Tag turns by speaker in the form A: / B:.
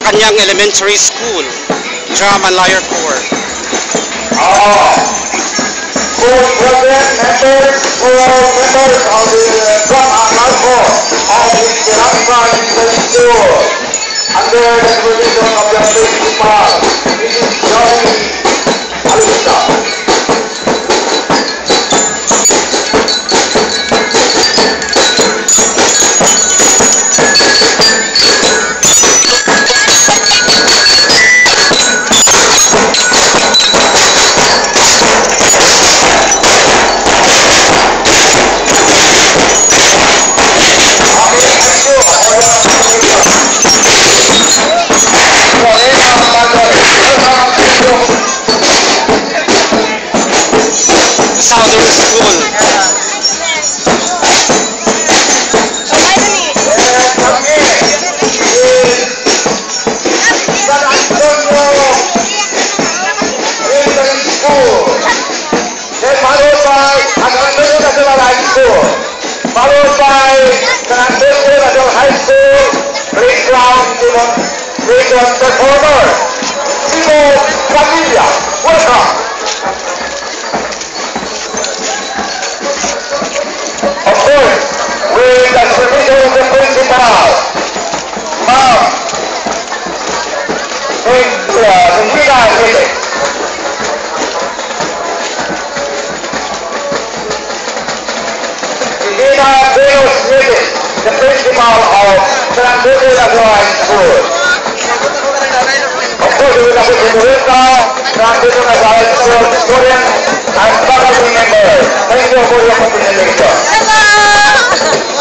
A: kanyang elementary school, Drum and Lyre Corps.
B: School president, members, members of the Drum and Lyre Corps of the Tirangsan School, under the supervision of the principal, Mrs. Johnny Alisa.
A: Southern School.
B: Followed by San Antonio National High School, playground performer, Simo Padilla. Welcome. Of course, with the supervision of the principal, Ma'am Ningina Enrique. Ningina Venus Enrique, the principal of San Antonio National High School. Of course, we will have to do it now. San Antonio National High School students and faculty members. Thank you for your participation.
C: Hello!